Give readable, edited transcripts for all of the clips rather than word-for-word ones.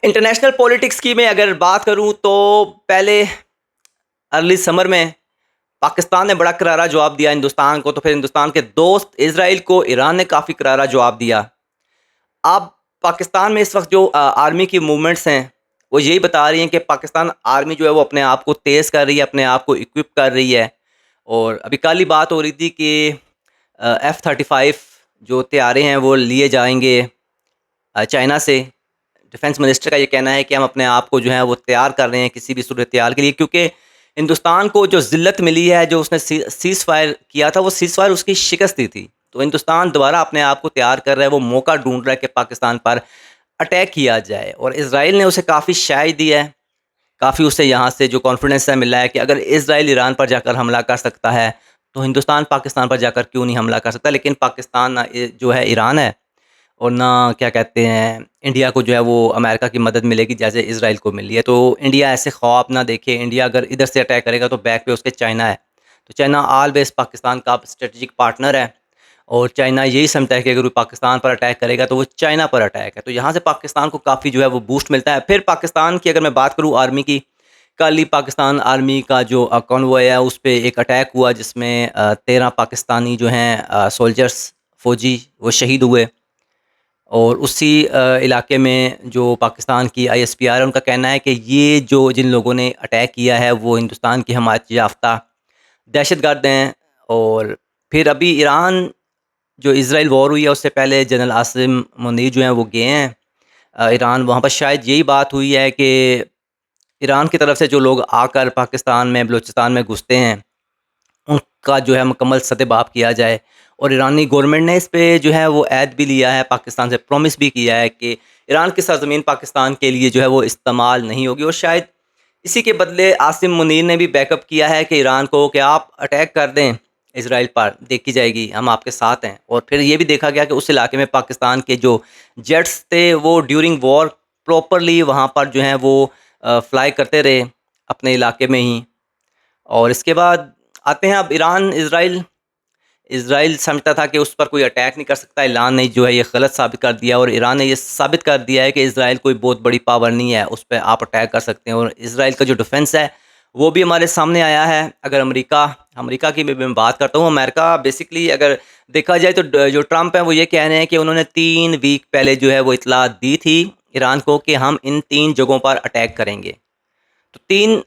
International politics की मैं अगर बात करूं तो पहले अर्ली समर में पाकिस्तान ने बड़ा करारा जवाब दिया हिंदुस्तान को, तो फिर हिंदुस्तान के दोस्त इजराइल को ईरान ने काफ़ी करारा जवाब दिया। अब पाकिस्तान में इस वक्त जो आर्मी की मूवमेंट्स हैं वो यही बता रही हैं कि पाकिस्तान आर्मी जो है वो अपने आप को तेज़ कर रही है, अपने आप को इक्विप कर रही है। और अभी कल ही बात हो रही थी कि F-35 जो तैयारे हैं वो लिए जाएंगे चाइना से। डिफेंस मिनिस्टर का ये कहना है कि हम अपने आप को जो है वो तैयार कर रहे हैं किसी भी सूरत-हाल के लिए, क्योंकि हिंदुस्तान को जो ज़िल्लत मिली है, जो उसने सीज़ फायर किया था, वो सीज़ फायर उसकी शिकस्त दी थी। तो हिंदुस्तान दोबारा अपने आप को तैयार कर रहा है, वो मौका ढूँढ रहा है कि पाकिस्तान पर अटैक किया जाए, और इज़राइल ने उसे काफ़ी शाय दी है। काफ़ी उसे यहाँ से जो कॉन्फिडेंस है मिला है कि अगर इज़राइल ईरान पर जाकर हमला कर सकता है, तो हिंदुस्तान पाकिस्तान पर जाकर क्यों नहीं हमला कर सकता। लेकिन पाकिस्तान ना जो है ईरान है, और ना क्या कहते हैं इंडिया को जो है वो अमेरिका की मदद मिलेगी जैसे इज़राइल को मिली है। तो इंडिया ऐसे ख्वाब ना देखे। इंडिया अगर इधर से अटैक करेगा तो बैक पे उसके चाइना है। तो चाइना ऑलवेज़ पाकिस्तान का स्ट्रेटेजिक पार्टनर है, और चाइना यही समझता है कि अगर वो पाकिस्तान पर अटैक करेगा तो वो चाइना पर अटैक है। तो यहाँ से पाकिस्तान को काफ़ी जो है वो बूस्ट मिलता है। फिर पाकिस्तान की अगर मैं बात करूँ आर्मी की, कल ही पाकिस्तान आर्मी का जो कॉन्वॉय है उस पे एक अटैक हुआ, जिसमें 13 पाकिस्तानी जो हैं सोल्जर्स फ़ौजी वो शहीद हुए। और उसी इलाके में जो पाकिस्तान की आईएसपीआर है, उनका कहना है कि ये जो जिन लोगों ने अटैक किया है वो हिंदुस्तान की हमायत याफ्ता दहशतगर्द हैं। और फिर अभी ईरान जो इज़राइल वॉर हुई है उससे पहले जनरल आसिम मुनीर जो हैं वो गए हैं ईरान। वहाँ पर शायद यही बात हुई है कि ईरान की तरफ से जो लोग आकर पाकिस्तान में बलूचिस्तान में घुसते हैं उनका जो है मुकम्मल सद्देबाप किया जाए। और ईरानी गवर्नमेंट ने इस पे जो है वो ऐहद भी लिया है, पाकिस्तान से प्रॉमिस भी किया है कि ईरान की सरज़मीन पाकिस्तान के लिए जो है वो इस्तेमाल नहीं होगी। और शायद इसी के बदले आसिम मुनीर ने भी बैकअप किया है कि ईरान को कि आप अटैक कर दें इज़राइल पर, देखी जाएगी, हम आपके साथ हैं। और फिर ये भी देखा गया कि उस इलाके में पाकिस्तान के जो जेट्स थे वो ड्यूरिंग वॉर प्रॉपरली वहाँ पर जो हैं वो फ्लाई करते रहे अपने इलाके में ही। और इसके बाद आते हैं अब ईरान इज़राइल। इज़राइल समझता था कि उस पर कोई अटैक नहीं कर सकता। ईरान ने जो है ये गलत साबित कर दिया, और ईरान ने ये साबित कर दिया है कि इज़राइल कोई बहुत बड़ी पावर नहीं है, उस पे आप अटैक कर सकते हैं। और इज़राइल का जो डिफेंस है वो भी हमारे सामने आया है। अगर अमेरिका अमेरिका की भी मैं बात करता हूँ, अमेरिका बेसिकली अगर देखा जाए तो जो ट्रंप हैं वो ये कह रहे हैं कि उन्होंने 3 वीक पहले जो है वो इत्तला दी थी ईरान को कि हम इन 3 जगहों पर अटैक करेंगे। तो 3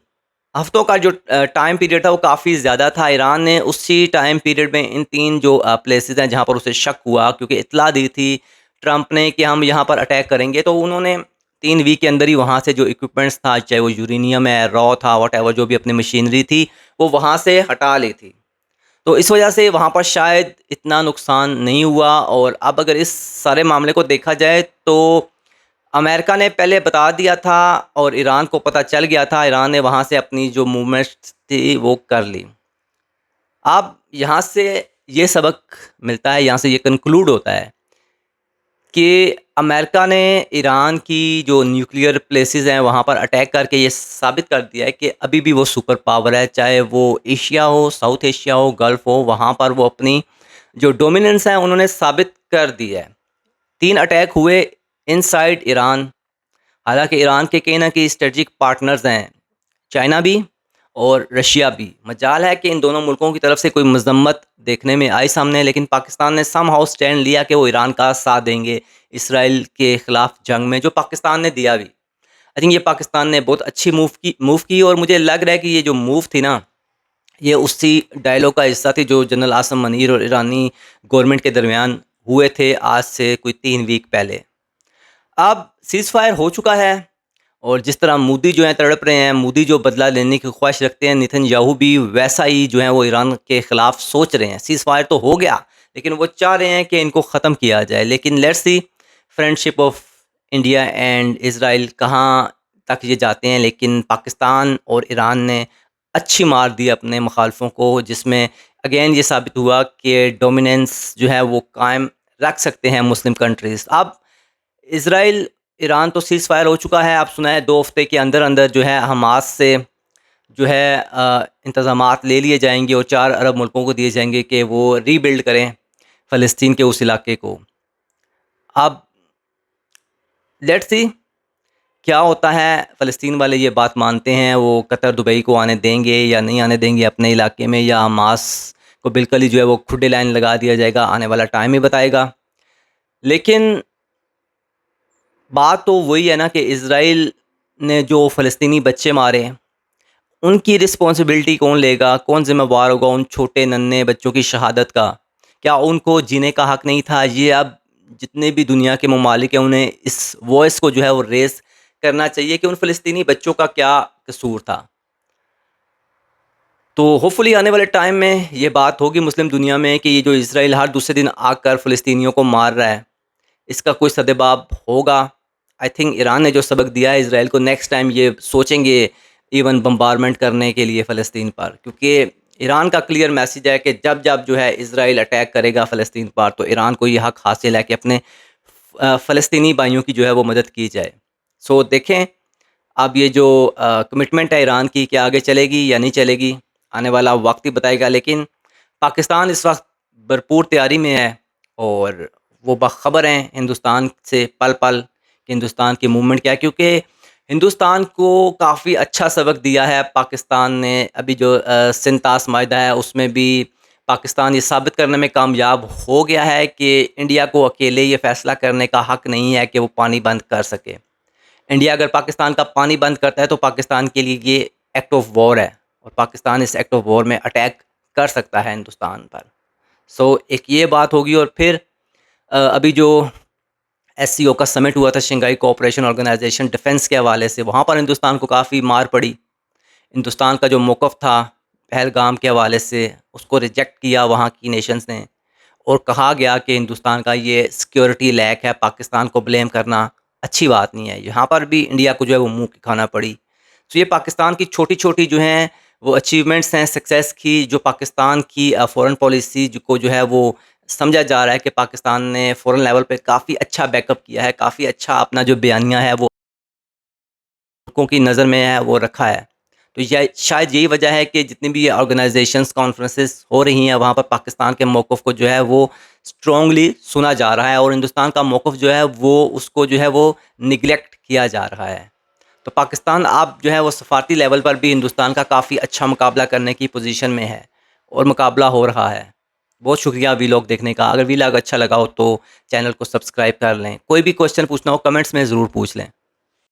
हफ्तों का जो टाइम पीरियड था वो काफ़ी ज़्यादा था। ईरान ने उसी टाइम पीरियड में इन 3 जो प्लेसेस हैं जहाँ पर उसे शक हुआ, क्योंकि इत्तला दी थी ट्रंप ने कि हम यहाँ पर अटैक करेंगे, तो उन्होंने 3 वीक के अंदर ही वहाँ से जो इक्विपमेंट्स था, चाहे वो यूरेनियम है, रॉ था, व्हाटएवर जो भी अपनी मशीनरी थी, वो वहाँ से हटा ली थी। तो इस वजह से वहाँ पर शायद इतना नुकसान नहीं हुआ। और अब अगर इस सारे मामले को देखा जाए तो अमेरिका ने पहले बता दिया था और ईरान को पता चल गया था, ईरान ने वहाँ से अपनी जो मूवमेंट्स थी वो कर ली। अब यहाँ से ये सबक मिलता है, यहाँ से ये कंक्लूड होता है कि अमेरिका ने ईरान की जो न्यूक्लियर प्लेसेस हैं वहाँ पर अटैक करके ये साबित कर दिया है कि अभी भी वो सुपर पावर है, चाहे वो एशिया हो, साउथ एशिया हो, गल्फ़ हो, वहाँ पर वो अपनी जो डोमिनेंस है उन्होंने साबित कर दी है। 3 अटैक हुए इनसाइड ईरान। हालाँकि ईरान के कहीं न कहीं स्ट्रेटेजिक पार्टनर्स हैं, चाइना भी और रशिया भी। मजाल है कि इन दोनों मुल्कों की तरफ से कोई मज़म्मत देखने में आई सामने, लेकिन पाकिस्तान ने समहाउ स्टैंड लिया कि वो ईरान का साथ देंगे इसराइल के ख़िलाफ़ जंग में, जो पाकिस्तान ने दिया भी। आई थिंक ये पाकिस्तान ने बहुत अच्छी मूव की, और मुझे लग रहा है कि ये जो मूव थी ना, ये उसी डायलॉग का हिस्सा थी जो जनरल आसिम मनीर और ईरानी गवर्नमेंट के दरमियान हुए थे आज से कोई 3 वीक पहले। अब सीज़ फायर हो चुका है, और जिस तरह मोदी जो हैं तड़प रहे हैं, मोदी जो बदला लेने की ख्वाहिश रखते हैं, नेतन्याहू भी वैसा ही जो है वो ईरान के ख़िलाफ़ सोच रहे हैं। सीज़ फायर तो हो गया, लेकिन वो चाह रहे हैं कि इनको ख़त्म किया जाए। लेकिन let's see friendship of India and Israel कहाँ तक ये जाते हैं। लेकिन पाकिस्तान और ईरान ने अच्छी मार दी अपने मुखालफों को, जिसमें अगेन ये साबित हुआ कि डोमिनेंस जो है वो कायम रख सकते हैं मुस्लिम कंट्रीज़। अब इज़राइल ईरान तो सीज़ फायर हो चुका है। अब सुना है 2 हफ़्ते के अंदर-अंदर जो है हमास से जो है इंतज़ामात ले लिए जाएँगे और 4 अरब मुल्कों को दिए जाएँगे कि वो रीबिल्ड करें फ़लस्तीन के उस इलाके को। अब लेट्स सी क्या होता है, फ़लस्तीन वाले ये बात मानते हैं वो कतर, दुबई को आने देंगे या नहीं आने देंगे अपने इलाके में, या हमास को बिल्कुल ही जो है वो खुडे लाइन लगा दिया जाएगा, आने वाला टाइम ही बताएगा। लेकिन बात तो वही है ना कि इज़राइल ने जो फ़लस्तीनी बच्चे मारे, उनकी रिस्पॉन्सिबिलिटी कौन लेगा? कौन ज़िम्मेवार होगा उन छोटे नन्हे बच्चों की शहादत का? क्या उनको जीने का हक़ नहीं था? ये अब जितने भी दुनिया के ममालिक हैं, उन्हें इस वॉइस को जो है वो रेज़ करना चाहिए कि उन फ़लस्तीनी बच्चों का क्या कसूर था। तो होपफुली आने वाले टाइम में ये बात होगी मुस्लिम दुनिया में कि ये जो इज़राइल हर दूसरे दिन आकर फ़लस्तीनियों को मार रहा है, इसका कोई सद्देबाब होगा। आई थिंक ईरान ने जो सबक दिया है इज़राइल को, नेक्स्ट टाइम ये सोचेंगे इवन बम्बारमेंट करने के लिए फ़लस्तीन पर, क्योंकि ईरान का क्लियर मैसेज है कि जब जो है इज़राइल अटैक करेगा फ़लस्तीन पर, तो ईरान को ये हक़ हासिल है कि अपने फ़लस्तीनी भाइयों की जो है वो मदद की जाए। सो देखें अब ये जो कमिटमेंट है ईरान की, क्या आगे चलेगी या नहीं चलेगी, आने वाला वक्त ही बताएगा। लेकिन पाकिस्तान इस वक्त भरपूर तैयारी में है और वो बाखबर हैं हिंदुस्तान से पल पल कि हिंदुस्तान की मूवमेंट क्या है, क्योंकि हिंदुस्तान को काफ़ी अच्छा सबक दिया है पाकिस्तान ने। अभी जो सिंतास माहिदा है उसमें भी पाकिस्तान ये साबित करने में कामयाब हो गया है कि इंडिया को अकेले ये फ़ैसला करने का हक़ नहीं है कि वो पानी बंद कर सके। इंडिया अगर पाकिस्तान का पानी बंद करता है तो पाकिस्तान के लिए ये एक्ट ऑफ वॉर है और पाकिस्तान इस एक्ट ऑफ वॉर में अटैक कर सकता है हिंदुस्तान पर। सो एक ये बात होगी। और फिर अभी जो एससीओ का समिट हुआ था, शंघाई कोऑपरेशन ऑर्गेनाइजेशन, डिफेंस के हवाले से, वहाँ पर हिंदुस्तान को काफ़ी मार पड़ी। हिंदुस्तान का जो मौक़िफ़ था पहलगाम के हवाले से, उसको रिजेक्ट किया वहाँ की नेशंस ने और कहा गया कि हिंदुस्तान का ये सिक्योरिटी लैक है, पाकिस्तान को ब्लेम करना अच्छी बात नहीं है। यहाँ पर भी इंडिया को जो है वो मुँह की खाना पड़ी। तो ये पाकिस्तान की छोटी-छोटी जो हैं वो अचीवमेंट्स हैं सक्सेस की, जो पाकिस्तान की फ़ॉरेन पॉलिसी को जो है वो समझा जा रहा है कि पाकिस्तान ने फ़ॉरेन लेवल पे काफ़ी अच्छा बैकअप किया है, काफ़ी अच्छा अपना जो बयानिया है वो लोगों की नज़र में है वो रखा है। तो शायद यही वजह है कि जितनी भी ऑर्गेनाइजेशंस कॉन्फ्रेंसेस हो रही हैं वहाँ पर पाकिस्तान के मौक़िफ़ को जो है वो स्ट्रांगली सुना जा रहा है और हिंदुस्तान का मौक़िफ़ जो है वो उसको जो है वो निग्लेक्ट किया जा रहा है। तो पाकिस्तान अब जो है वो सफ़ारती लेवल पर भी हिंदुस्तान का काफ़ी अच्छा मुकाबला करने की पोजीशन में है और मुकाबला हो रहा है। बहुत शुक्रिया वीलॉग देखने का। अगर वीलॉग अच्छा लगा हो तो चैनल को सब्सक्राइब कर लें। कोई भी क्वेश्चन पूछना हो कमेंट्स में ज़रूर पूछ लें।